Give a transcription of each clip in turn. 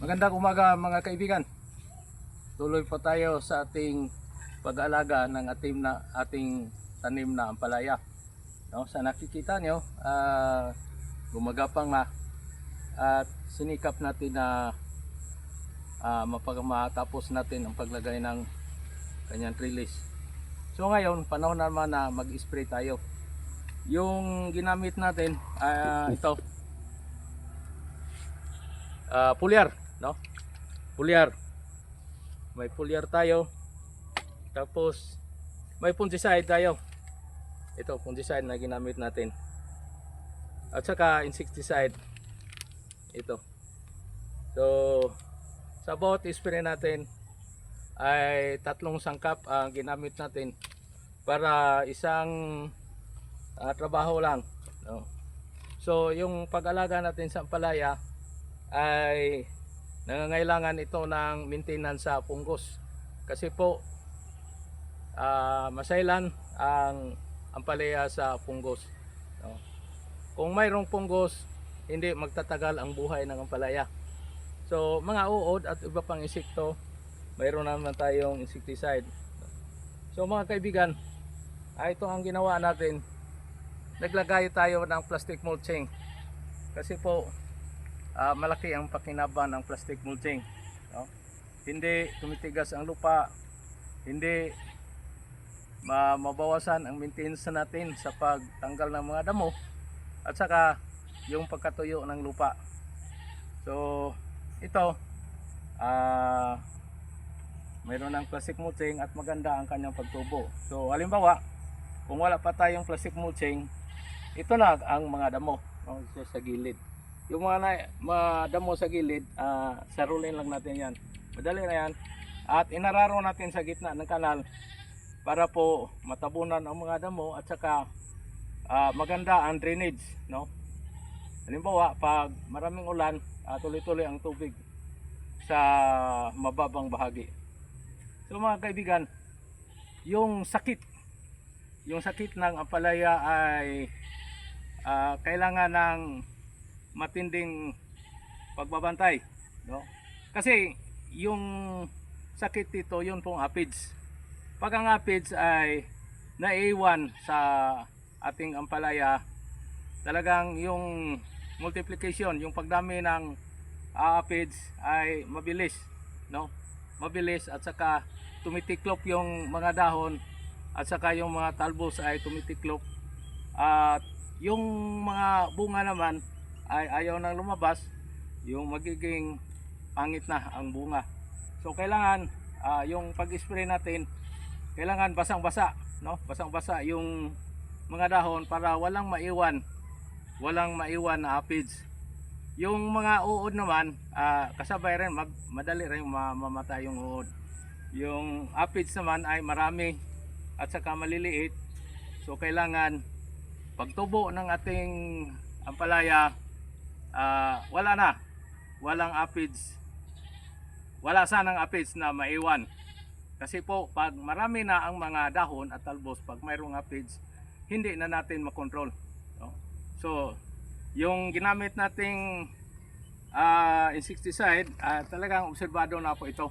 Magandang umaga mga kaibigan. Tuloy po tayo sa ating pag-aalaga ng ating tanim na ampalaya. No, sa nakikita nyo, gumagapang na at sinikap natin na matapos natin ang paglagay ng kanyang trellis. So ngayon, panahon naman na mag-spray tayo. Yung ginamit natin, ito, foliar, no? Foliar. May foliar tayo. Tapos may fungicide tayo. Ito fungicide na ginamit natin. At saka insecticide. Ito. So sa bawat spray natin ay 3 sangkap ang ginamit natin para isang trabaho lang, no? So yung pag-alaga natin sa ampalaya ay nangangailangan ito ng maintenance sa fungus kasi po masailan ang ampalaya sa fungus, no? Kung mayroong fungus, hindi magtatagal ang buhay ng ampalaya. So mga uod at iba pang insekto, mayroon naman tayong insecticide. So mga kaibigan, ito ang ginawa natin. Naglagay tayo ng plastic mulching kasi po malaki ang pakinabang ng plastic mulching, no? Hindi tumitigas ang lupa, hindi mabawasan ang maintenance natin sa pagtanggal ng mga damo at saka yung pagkatuyo ng lupa. So ito mayroon ng plastic mulching at maganda ang kanyang pagtubo. So halimbawa, kung wala pa tayong plastic mulching, ito na ang mga damo, no, sa gilid. Yung mga damo sa gilid, sarulin lang natin yan. Madali na yan. At inararo natin sa gitna ng kanal para po matabunan ang mga damo at saka maganda ang drainage, no? Halimbawa, pag maraming ulan, tuloy-tuloy ang tubig sa mababang bahagi. So mga kaibigan, yung sakit ng ampalaya ay kailangan ng matinding pagbabantay, no? Kasi yung sakit dito, yun pong aphids. Pag ang aphids ay naiiwan sa ating ampalaya, talagang yung multiplication, yung pagdami ng aphids ay mabilis, no? Mabilis at saka tumitiklop yung mga dahon at saka yung mga talbos ay tumitiklop at yung mga bunga naman ay ayaw nang lumabas, yung magiging pangit na ang bunga. So kailangan yung pag-spray natin, kailangan basang-basa, no? Basang-basa yung mga dahon para walang maiwan na aphids. Yung mga uod naman, kasabay rin, madali rin mamatay yung uod. Yung aphids naman ay marami at saka maliliit. So kailangan pagtubo ng ating ampalaya, walang aphids, wala sanang aphids na maiwan. Kasi po pag marami na ang mga dahon at talbos, pag mayroong aphids, hindi na natin makontrol, no? So yung ginamit nating insecticide, talagang obserbado na po ito.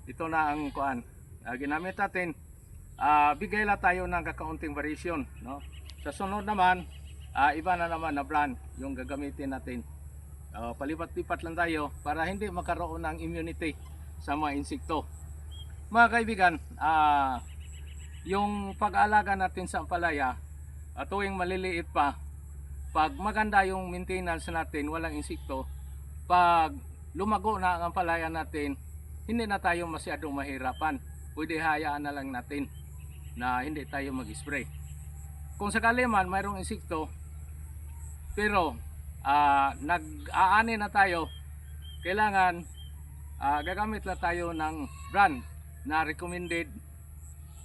Ito na ang ginamit natin. Bigay lang tayo ng kakaunting variation, no? Sa sunod naman, iba na naman na brand yung gagamitin natin. Palipat-lipat lang tayo para hindi magkaroon ng immunity sa mga insekto. Mga kaibigan, yung pag-aalaga natin sa ampalaya, tuwing maliliit pa, pag maganda yung maintenance natin, walang insekto, pag lumago na ang ampalaya natin, hindi na tayo masyadong mahirapan. Pwede hayaan na lang natin na hindi tayo mag-spray. Kung sakali man mayroong insekto, pero nag-aani na tayo, kailangan gagamit lang tayo ng brand na recommended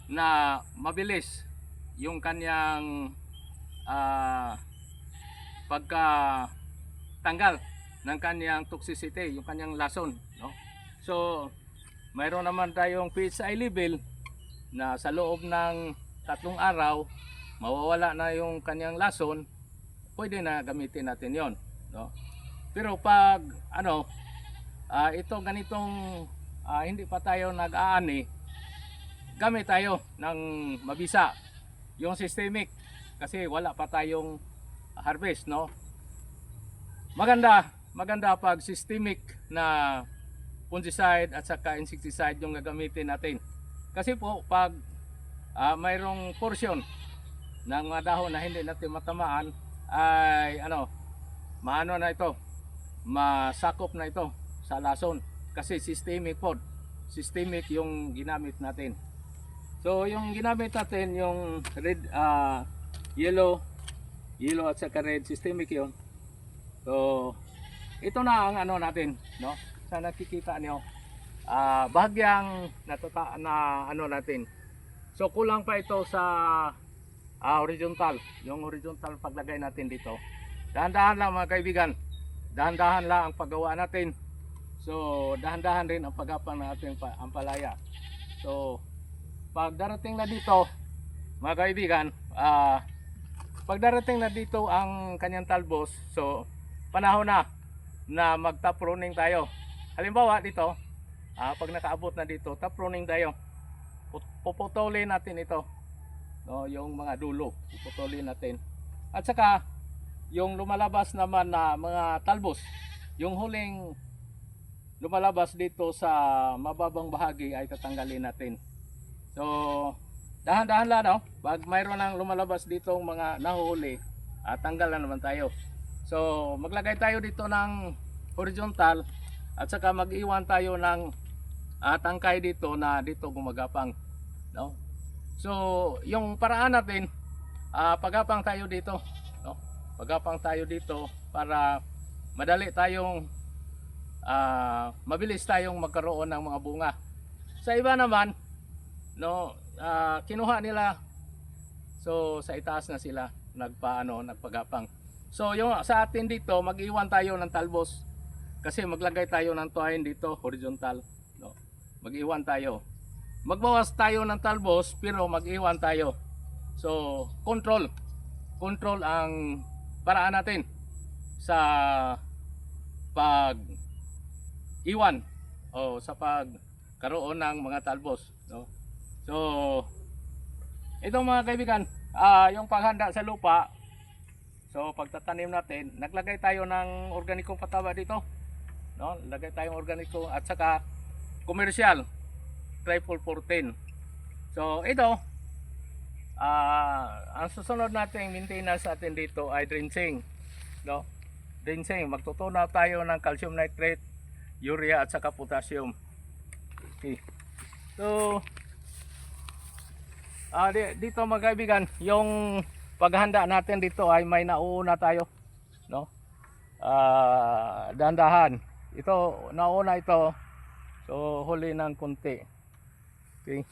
na mabilis yung kanyang pagkatanggal ng kanyang toxicity, yung kanyang lason, no? So mayroon naman tayong PSI level na sa loob ng 3 araw mawawala na yung kanyang lason, pwede na gamitin natin yon, no? Pero pag ito ganitong hindi pa tayo nag-aani, gamit tayo ng mabisa, yung systemic, kasi wala pa tayong harvest, no? Maganda pag systemic na fungicide at saka insecticide yung gagamitin natin. Kasi po pag mayroong portion ng mga dahon na hindi natin matamaan, ay maano na ito, masakop na ito sa lason, kasi systemic po, systemic yung ginamit natin. So yung ginamit natin yung red, yellow at saka red, systemic yun. So ito na ang natin, no? Sa nakikita niyo, bahagyang natin. So kulang pa ito sa horizontal, yung horizontal paglagay natin dito. Dahan-dahan lang mga kaibigan, dahan-dahan lang ang paggawa natin. So dahan-dahan rin ang paggapang ng ating ampalaya. So pag darating na dito mga kaibigan, pag darating na dito ang kanyang talbos, so panahon na mag-top pruning tayo. Halimbawa dito, pag nakaabot na dito, top pruning tayo. Puputulin natin ito, no, yung mga dulo, puputulin natin. At saka yung lumalabas naman na mga talbos, yung huling lumalabas dito sa mababang bahagi ay tatanggalin natin. So dahan-dahan lang, no? Pag mayroon nang lumalabas dito mga nahuhuli, tanggal na naman tayo. So maglagay tayo dito ng horizontal at saka mag-iwan tayo ng tangkay dito na dito gumagapang, no? So yung paraan natin, pagapang tayo dito, no? Pagapang tayo dito para madali tayong mabilis tayong magkaroon ng mga bunga. Sa iba naman, no, kinuha nila, so sa itaas na sila nagpagapang. So yung sa atin dito, mag-iwan tayo ng talbos kasi maglagay tayo ng tuhain dito horizontal, no? Mag-iwan tayo, magbawas tayo ng talbos pero mag-iwan tayo. So control ang paraan natin sa pag iwan o sa pagkaroon ng mga talbos, no? So ito mga kaibigan, yung paghanda sa lupa. So pagtatanim natin, naglagay tayo ng organikong pataba dito, no? Lagay tayong organiko at saka komersyal triple 14. So ito, ang susunod nating maintenance natin dito ay drenching, no? Drenching, magtutunaw tayo ng calcium nitrate, urea at saka potassium. Okay. So dito mga kaibigan, yung paghanda natin dito ay may nauuna tayo, no? Dahan-dahan. Ito, nauna ito. So huli ng kunti. Okay.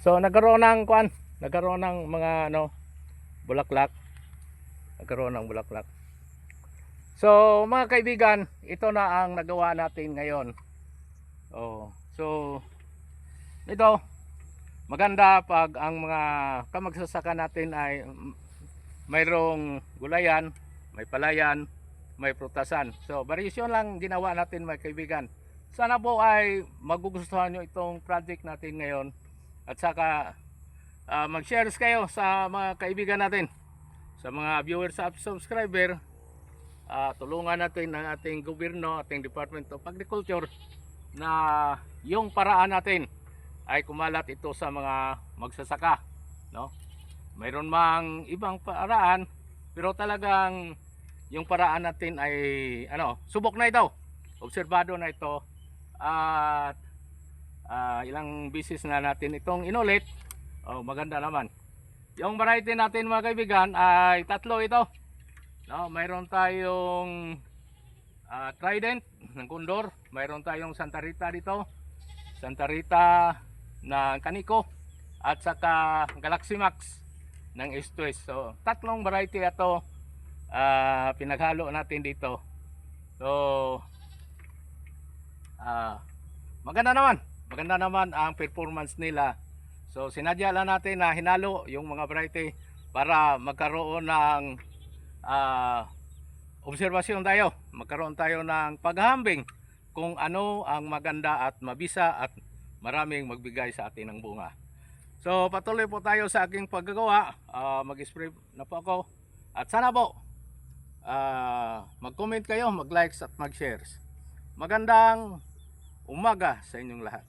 So nagkaroon ng mga bulaklak. Nagkaroon ng bulaklak. So mga kaibigan, ito na ang nagawa natin ngayon. So ito, maganda pag ang mga kamagsasaka natin ay mayroong gulayan, may palayan, may prutasan. So variation lang ginawa natin mga kaibigan. Sana po ay magugustuhan nyo itong project natin ngayon. At saka mag-share kayo sa mga kaibigan natin, sa mga viewers at subscriber. Tulungan natin ang ating gobyerno, ating Department of Agriculture na yung paraan natin ay kumalat ito sa mga magsasaka, no? Mayroon mang ibang paraan, pero talagang yung paraan natin ay subok na ito, obserbado na ito, at ilang bisis na natin itong inulit. Maganda naman. Yung variety natin mga kaibigan ay tatlo ito, no? Mayroon tayong Trident ng Condor, mayroon tayong Santa Rita dito, Santa Rita ng Kaniko, at saka Galaxy Max ng S2S. So tatlong variety ito pinaghalo natin dito. So maganda naman ang performance nila. So sinadya lang natin na hinalo yung mga variety para magkaroon ng obserbasyon tayo. Magkaroon tayo ng paghahambing kung ano ang maganda at mabisa at maraming magbigay sa atin ng bunga. So patuloy po tayo sa aking paggagawa. Mag-spray na po ako. At sana po mag-comment kayo, mag-likes at mag-shares. Magandang umaga sa inyong lahat.